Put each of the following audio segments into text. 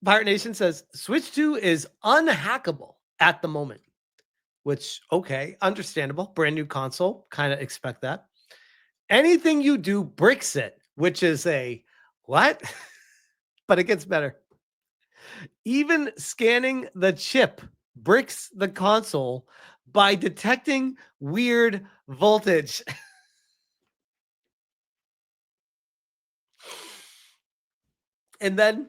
Pirate Nation says Switch 2 is unhackable at the moment, which, okay, understandable. Brand new console, kind of expect that. Anything you do bricks it, which is a what? But it gets better. Even scanning the chip bricks the console by detecting weird voltage. And then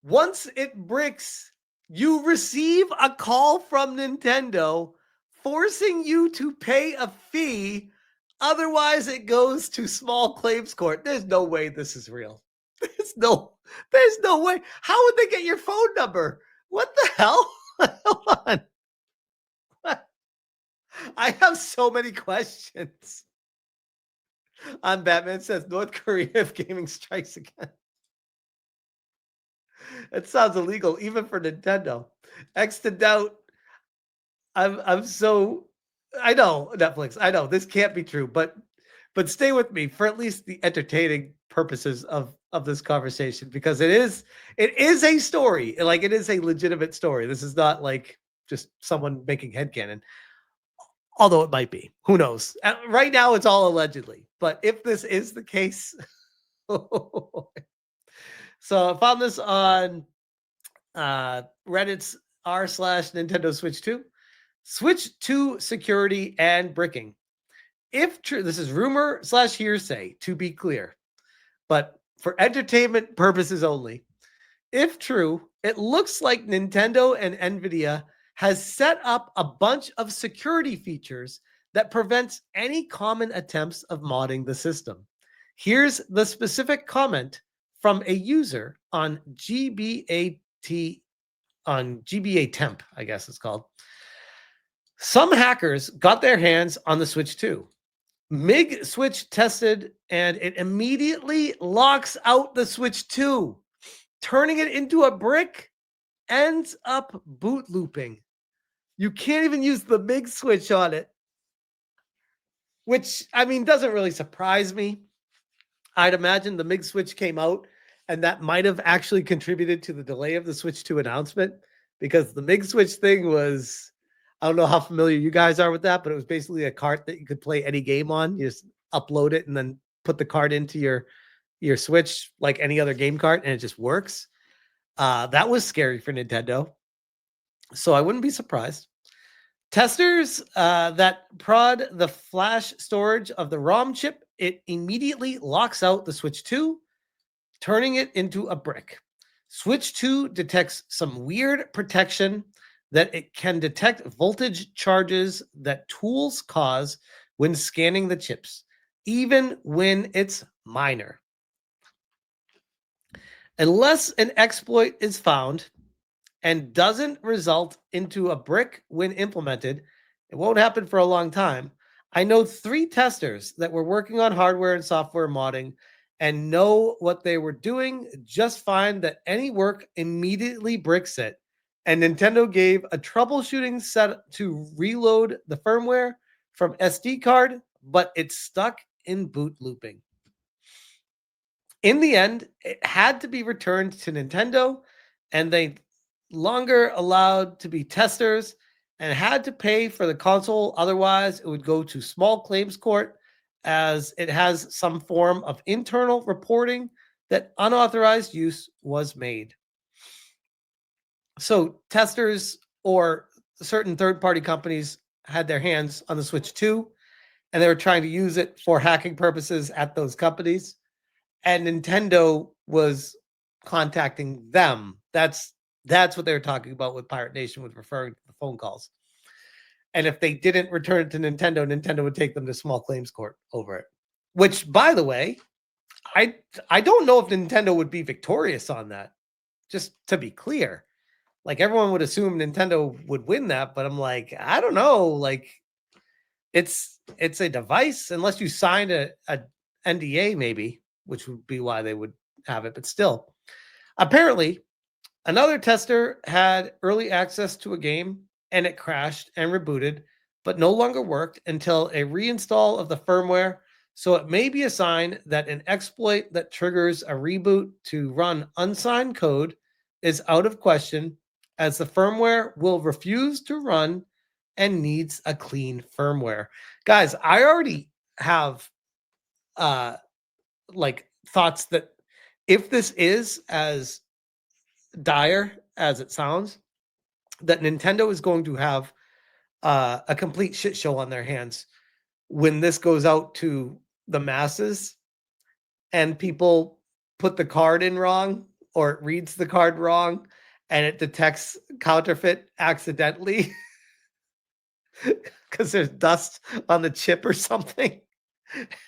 once it bricks, you receive a call from Nintendo forcing you to pay a fee. Otherwise, it goes to small claims court. There's no way this is real. There's no way. How would they get your phone number? What the hell? Hold on. I have so many questions. On Batman says North Korea if gaming strikes again. It sounds illegal even for Nintendo. X to doubt. I'm so I know Netflix. I know this can't be true, but stay with me for at least the entertaining purposes of this conversation because it is a story. Like it is a legitimate story. This is not like just someone making headcanon. Although it might be. Who knows? Right now it's all allegedly. But if this is the case, so I found this on Reddit's r/Nintendo Switch 2. Switch 2 security and bricking. If true, this is rumor/hearsay, to be clear, but for entertainment purposes only. If true, it looks like Nintendo and Nvidia has set up a bunch of security features that prevents any common attempts of modding the system. Here's the specific comment from a user on GBA Temp, I guess it's called. Some hackers got their hands on the Switch 2. MIG switch tested and it immediately locks out the Switch 2. Turning it into a brick ends up boot looping. You can't even use the MIG switch on it, which, I mean, doesn't really surprise me. I'd imagine the MIG switch came out and that might have actually contributed to the delay of the Switch 2 announcement because the MIG switch thing was, I don't know how familiar you guys are with that, but it was basically a cart that you could play any game on. You just upload it and then put the card into your Switch like any other game cart and it just works. That was scary for Nintendo. So I wouldn't be surprised. Testers that prod the flash storage of the ROM chip, it immediately locks out the Switch 2, turning it into a brick. Switch 2 detects some weird protection that it can detect voltage charges that tools cause when scanning the chips, even when it's minor. Unless an exploit is found and doesn't result into a brick when implemented, it won't happen for a long time. I know 3 testers that were working on hardware and software modding and know what they were doing. Just find that any work immediately bricks it. And Nintendo gave a troubleshooting set to reload the firmware from SD card, but it's stuck in boot looping. In the end, it had to be returned to Nintendo, and they longer allowed to be testers and had to pay for the console. Otherwise, it would go to small claims court as it has some form of internal reporting that unauthorized use was made. So testers or certain third-party companies had their hands on the Switch 2, and they were trying to use it for hacking purposes at those companies. And Nintendo was contacting them. That's what they were talking about with Pirate Nation with referring to the phone calls. And if they didn't return it to Nintendo, Nintendo would take them to small claims court over it. Which, by the way, I don't know if Nintendo would be victorious on that. Just to be clear. Like everyone would assume Nintendo would win that, but I'm like, I don't know. Like it's a device, unless you signed a NDA, maybe, which would be why they would have it. But still, apparently, another tester had early access to a game and it crashed and rebooted, but no longer worked until a reinstall of the firmware. So it may be a sign that an exploit that triggers a reboot to run unsigned code is out of question as the firmware will refuse to run and needs a clean firmware. Guys, I already have like thoughts that if this is as dire as it sounds, that Nintendo is going to have a complete shit show on their hands when this goes out to the masses and people put the card in wrong or it reads the card wrong and it detects counterfeit accidentally because there's dust on the chip or something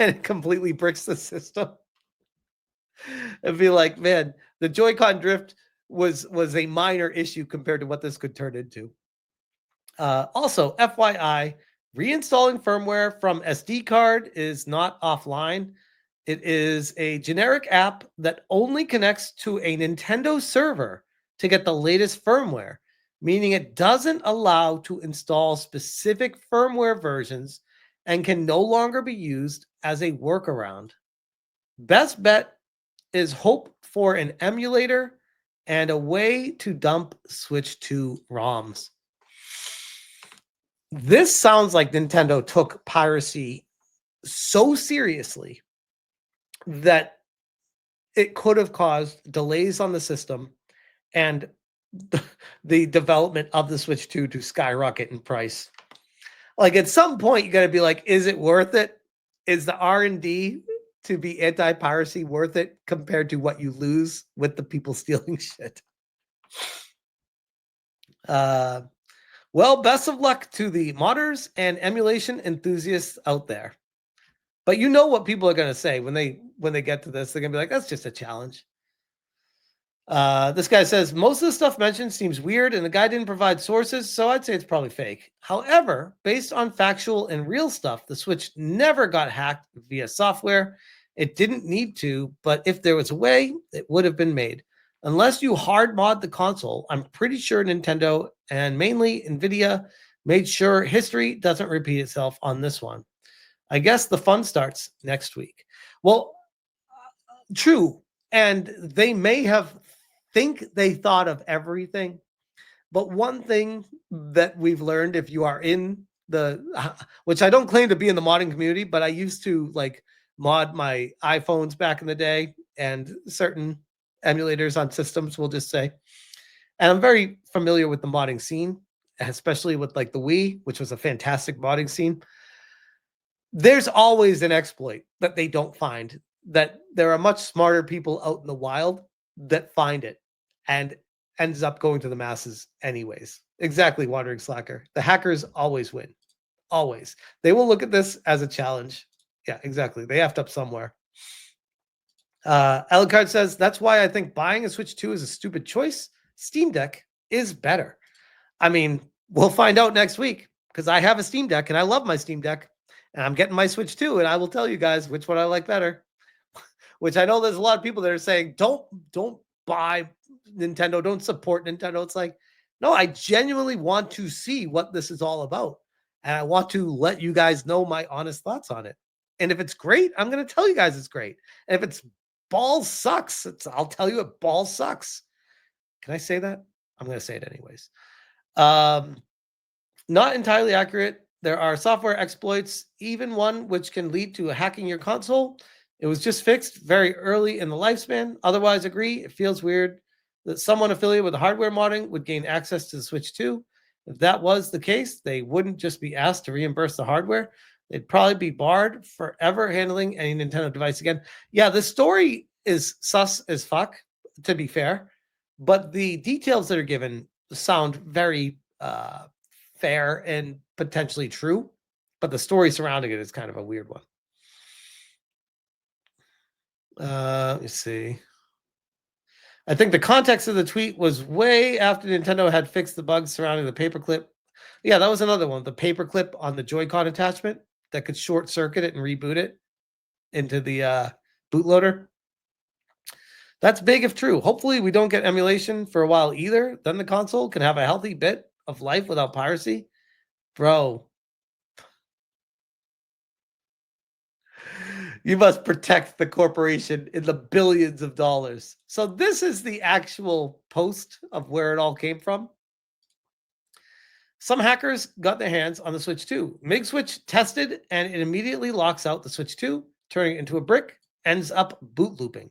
and it completely bricks the system. It'd be like, man, the Joy-Con drift was a minor issue compared to what this could turn into. Also, FYI, reinstalling firmware from SD card is not offline. It is a generic app that only connects to a Nintendo server to get the latest firmware, meaning it doesn't allow to install specific firmware versions and can no longer be used as a workaround. Best bet is hope for an emulator and a way to dump Switch 2 ROMs. This sounds like Nintendo took piracy so seriously that it could have caused delays on the system and the development of the Switch 2 to skyrocket in price. Like at some point, you got to be like, is it worth it? Is the R&D to be anti-piracy worth it compared to what you lose with the people stealing shit? Well, best of luck to the modders and emulation enthusiasts out there. But you know what people are going to say when they get to this. They're going to be like, that's just a challenge. This guy says, most of the stuff mentioned seems weird and the guy didn't provide sources, so I'd say it's probably fake. However, based on factual and real stuff, the Switch never got hacked via software. It didn't need to, but if there was a way, it would have been made. Unless you hard mod the console, I'm pretty sure Nintendo and mainly Nvidia made sure history doesn't repeat itself on this one. I guess the fun starts next week. Well, true. And they may have they thought of everything. But one thing that we've learned, if you are in which I don't claim to be in the modding community, but I used to like mod my iPhones back in the day and certain emulators on systems, we'll just say. And I'm very familiar with the modding scene, especially with like the Wii, which was a fantastic modding scene. There's always an exploit that they don't find, that there are much smarter people out in the wild that find it and ends up going to the masses anyways. Exactly, Wandering Slacker. The hackers always win. Always. They will look at this as a challenge. Yeah, exactly. They effed up somewhere. Elicard says, that's why I think buying a Switch 2 is a stupid choice. Steam Deck is better. I mean, we'll find out next week because I have a Steam Deck and I love my Steam Deck. And I'm getting my Switch 2, and I will tell you guys which one I like better. Which I know there's a lot of people that are saying, don't buy Nintendo, don't support Nintendo. It's like, no, I genuinely want to see what this is all about. And I want to let you guys know my honest thoughts on it. And if it's great, I'm going to tell you guys it's great. And if it's balls sucks, I'll tell you it balls sucks. Can I say that? I'm going to say it anyways. Not entirely accurate. There are software exploits, even one which can lead to hacking your console. It was just fixed very early in the lifespan. Otherwise, agree, it feels weird that someone affiliated with the hardware modding would gain access to the Switch 2. If that was the case, they wouldn't just be asked to reimburse the hardware. They'd probably be barred forever handling any Nintendo device again. Yeah, the story is sus as fuck, to be fair, but the details that are given sound very fair and potentially true, but the story surrounding it is kind of a weird one. Let me see. I think the context of the tweet was way after Nintendo had fixed the bugs surrounding the paperclip. Yeah, that was another one. The paperclip on the Joy-Con attachment that could short circuit it and reboot it into the bootloader. That's big if true. Hopefully we don't get emulation for a while either. Then the console can have a healthy bit of life without piracy. Bro, you must protect the corporation in the billions of dollars. So this is the actual post of where it all came from. Some hackers got their hands on the Switch 2. MIG switch tested, and it immediately locks out the Switch 2, turning it into a brick, ends up boot looping.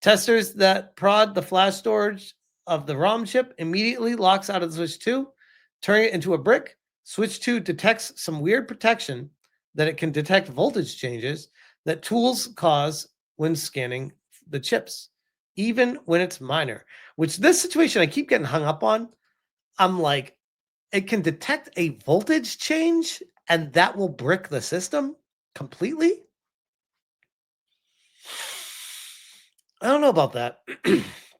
Testers that prod the flash storage of the ROM chip immediately locks out of the Switch 2, turning it into a brick. Switch 2 detects some weird protection that it can detect voltage changes that tools cause when scanning the chips, even when it's minor. Which this situation I keep getting hung up on. I'm like, it can detect a voltage change and that will brick the system completely. I don't know about that.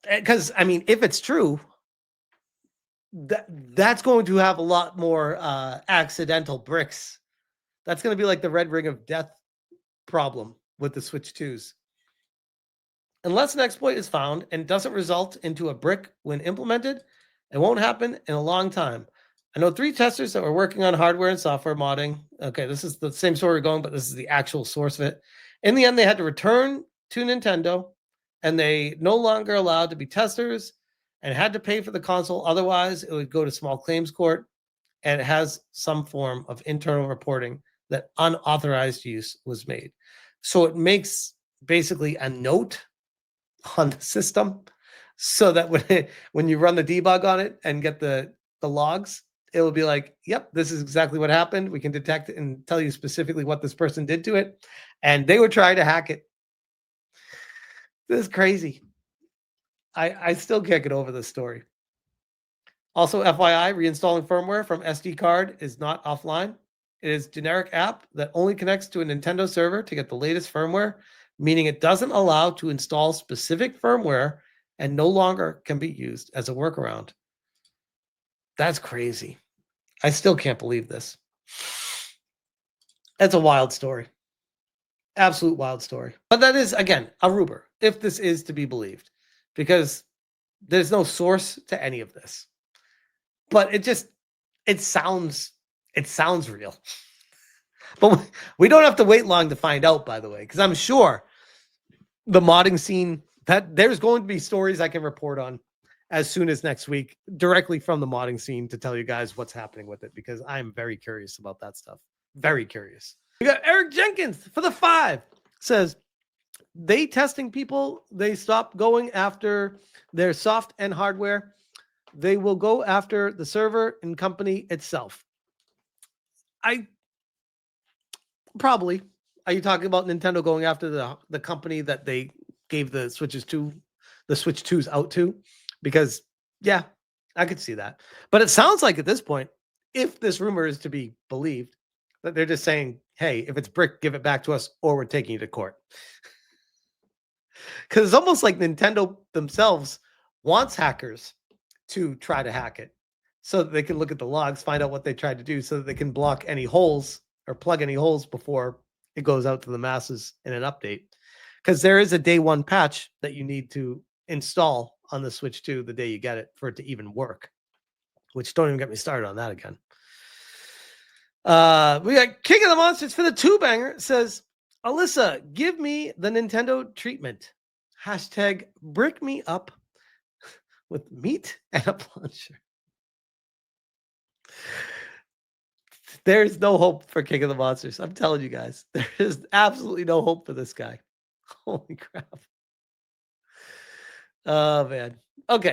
Because, I mean, if it's true, that's going to have a lot more accidental bricks. That's going to be like the red ring of death problem with the Switch 2s. Unless an exploit is found and doesn't result into a brick when implemented, it won't happen in a long time. I know 3 testers that were working on hardware and software modding. Okay, this is the same story we're going, but this is the actual source of it. In the end, they had to return to Nintendo, and they no longer allowed to be testers and had to pay for the console. Otherwise, it would go to small claims court, and it has some form of internal reporting that unauthorized use was made. So it makes basically a note on the system so that when you run the debug on it and get the logs, it will be like, yep, this is exactly what happened. We can detect it and tell you specifically what this person did to it. And they were trying to hack it. This is crazy. I still can't get over this story. Also, FYI, reinstalling firmware from SD card is not offline. It is a generic app that only connects to a Nintendo server to get the latest firmware, meaning it doesn't allow to install specific firmware and no longer can be used as a workaround. That's crazy. I still can't believe this. It's a wild story. Absolute wild story. But that is, again, a rumor, if this is to be believed, because there's no source to any of this. But it sounds real. But we don't have to wait long to find out, by the way, because I'm sure the modding scene, that there's going to be stories I can report on as soon as next week, directly from the modding scene, to tell you guys what's happening with it, because I'm very curious about that stuff. Very curious. We got Eric Jenkins for the 5. Says, they testing people, they stop going after their soft and hardware. They will go after the server and company itself. I probably. Are you talking about Nintendo going after the company that they gave the Switch 2s out to? Because, yeah, I could see that. But it sounds like at this point, if this rumor is to be believed, that they're just saying, hey, if it's brick, give it back to us, or we're taking you to court. Because it's almost like Nintendo themselves wants hackers to try to hack it so that they can look at the logs, find out what they tried to do, so that they can block any holes or plug any holes before it goes out to the masses in an update. Because there is a day 1 patch that you need to install on the Switch 2 the day you get it for it to even work, which don't even get me started on that again. We got King of the Monsters for the 2-banger. It says, Alyssa, give me the Nintendo treatment. Hashtag brick me up with meat and a plunger. There's no hope for King of the Monsters. I'm telling you guys, there is absolutely no hope for this guy. Holy crap. Oh, man. Okay.